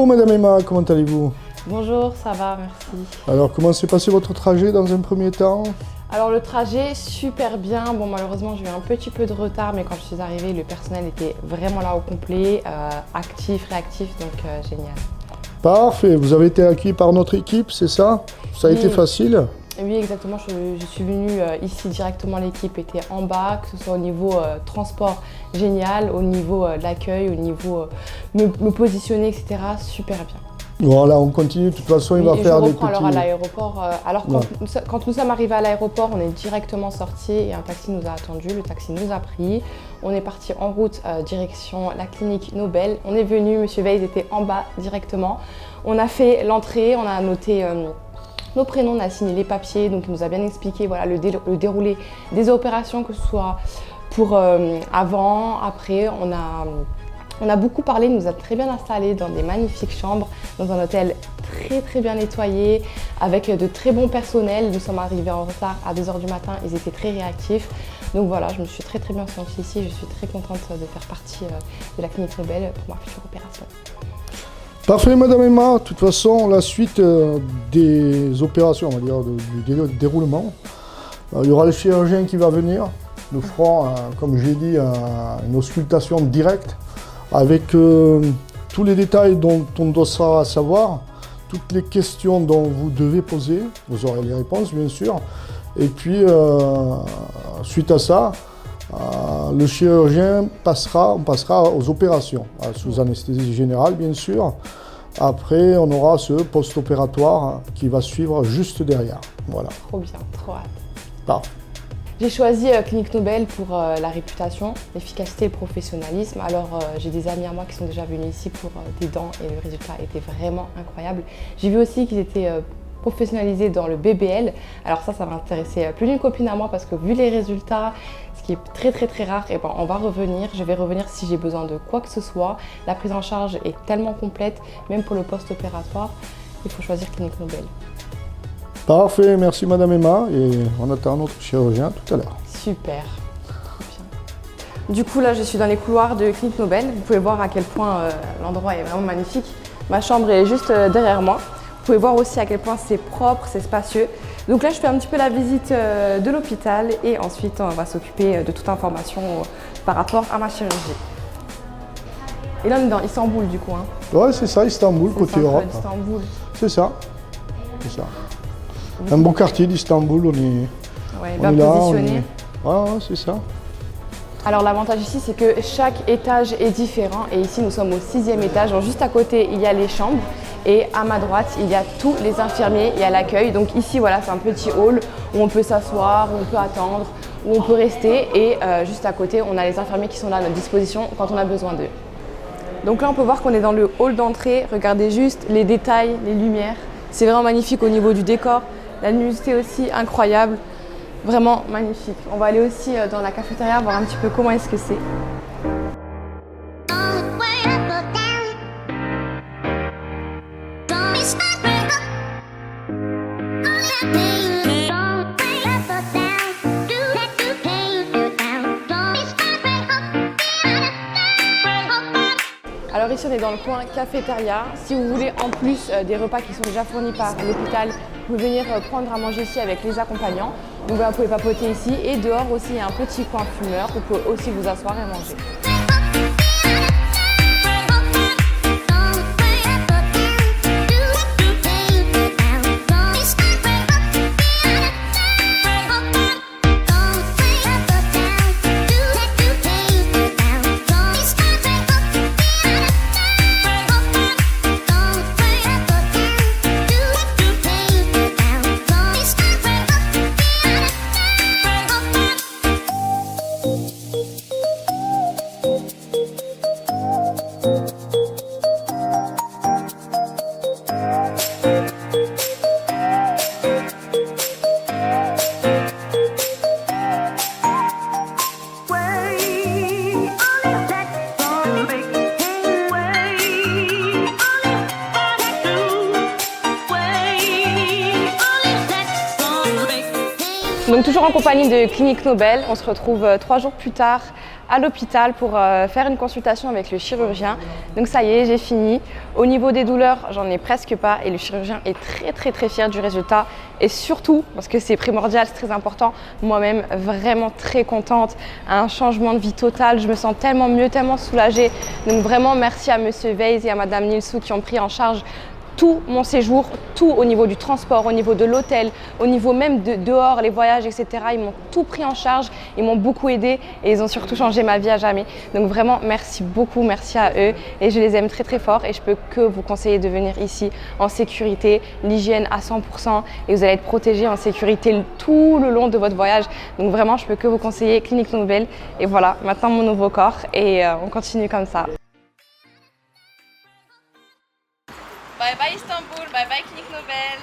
Madame Emma, comment allez-vous? Bonjour, ça va, merci. Alors comment s'est passé votre trajet dans un premier temps? Alors le trajet, super bien. Bon, malheureusement, j'ai eu un petit peu de retard, mais quand je suis arrivée, le personnel était vraiment là au complet, actif, réactif, donc génial. Parfait, vous avez été accueilli par notre équipe, c'est ça? Ça a été facile? Oui, exactement. Je suis venue ici directement, l'équipe était en bas, que ce soit au niveau transport, génial, au niveau de l'accueil, au niveau me positionner, etc. Super bien. Voilà, on continue, de toute façon, il va faire des petits... alors à l'aéroport. Quand nous sommes arrivés à l'aéroport, on est directement sortis et un taxi nous a attendu. Le taxi nous a pris. On est parti en route direction la clinique Nobel. On est venu, Monsieur Weiss était en bas directement. On a fait l'entrée, on a noté nos prénoms, on a signé les papiers. Donc il nous a bien expliqué voilà, le déroulé des opérations, que ce soit pour avant, après. On a beaucoup parlé, il nous a très bien installés dans des magnifiques chambres, dans un hôtel très bien nettoyé, avec de très bons personnels. Nous sommes arrivés en retard à 2 h du matin, ils étaient très réactifs. Donc voilà, je me suis très bien sentie ici, je suis très contente de faire partie de la clinique Nobel pour ma future opération. Parfait Madame Emma, de toute façon, la suite des opérations, on va dire, du déroulement, il y aura le chirurgien qui va venir. Nous ferons, comme j'ai dit, une auscultation directe, avec tous les détails dont on doit savoir, toutes les questions dont vous devez poser, vous aurez les réponses bien sûr, et puis suite à ça, le chirurgien on passera aux opérations, sous anesthésie générale bien sûr. Après on aura ce post-opératoire qui va suivre juste derrière. Voilà. Trop bien, trop hâte. Parfait. J'ai choisi Clinique Nobel pour la réputation, l'efficacité et le professionnalisme. Alors j'ai des amis à moi qui sont déjà venus ici pour des dents et le résultat était vraiment incroyable. J'ai vu aussi qu'ils étaient professionnalisés dans le BBL. Alors ça m'intéressait plus d'une copine à moi parce que vu les résultats, ce qui est très rare, et ben on va revenir. Je vais revenir si j'ai besoin de quoi que ce soit. La prise en charge est tellement complète, même pour le post-opératoire, il faut choisir Clinique Nobel. Parfait, merci Madame Emma et on attend notre chirurgien tout à l'heure. Super. Du coup là je suis dans les couloirs de Clinique Nobel. Vous pouvez voir à quel point l'endroit est vraiment magnifique. Ma chambre est juste derrière moi. Vous pouvez voir aussi à quel point c'est propre, c'est spacieux. Donc là je fais un petit peu la visite de l'hôpital et ensuite on va s'occuper de toute information par rapport à ma chirurgie. Et là on est dans Istanbul du coup. Hein. Ouais c'est ça, Istanbul, côté Europe. C'est ça, c'est ça. Un beau quartier d'Istanbul, on est bien positionné. Ouais, c'est ça. Alors l'avantage ici, c'est que chaque étage est différent et ici nous sommes au 6e étage. Donc, juste à côté, il y a les chambres et à ma droite, il y a tous les infirmiers et à l'accueil. Donc ici, voilà, c'est un petit hall où on peut s'asseoir, où on peut attendre, où on peut rester et juste à côté, on a les infirmiers qui sont là à notre disposition quand on a besoin d'eux. Donc là, on peut voir qu'on est dans le hall d'entrée. Regardez juste les détails, les lumières. C'est vraiment magnifique au niveau du décor. La luminosité aussi incroyable, vraiment magnifique. On va aller aussi dans la cafétéria voir un petit peu comment est-ce que c'est. Alors ici on est dans le coin cafétéria. Si vous voulez en plus des repas qui sont déjà fournis par l'hôpital, vous pouvez venir prendre à manger ici avec les accompagnants. Donc vous pouvez papoter ici et dehors aussi il y a un petit coin fumeur. Vous pouvez aussi vous asseoir et manger. Donc toujours en compagnie de Clinique Nobel, on se retrouve 3 jours plus tard à l'hôpital pour faire une consultation avec le chirurgien. Donc ça y est, j'ai fini. Au niveau des douleurs, j'en ai presque pas et le chirurgien est très fier du résultat. Et surtout, parce que c'est primordial, c'est très important, moi-même vraiment très contente. Un changement de vie total, je me sens tellement mieux, tellement soulagée. Donc vraiment merci à Monsieur Weiss et à Madame Nilsou qui ont pris en charge tout mon séjour, tout au niveau du transport, au niveau de l'hôtel, au niveau même de dehors, les voyages, etc. Ils m'ont tout pris en charge, ils m'ont beaucoup aidé et ils ont surtout changé ma vie à jamais. Donc vraiment, merci beaucoup, merci à eux et je les aime très fort et je peux que vous conseiller de venir ici en sécurité, l'hygiène à 100% et vous allez être protégé en sécurité tout le long de votre voyage. Donc vraiment, je peux que vous conseiller Clinique Nobel et voilà, maintenant mon nouveau corps et on continue comme ça. Bye bye Istanbul, bye bye Clinique Nobel.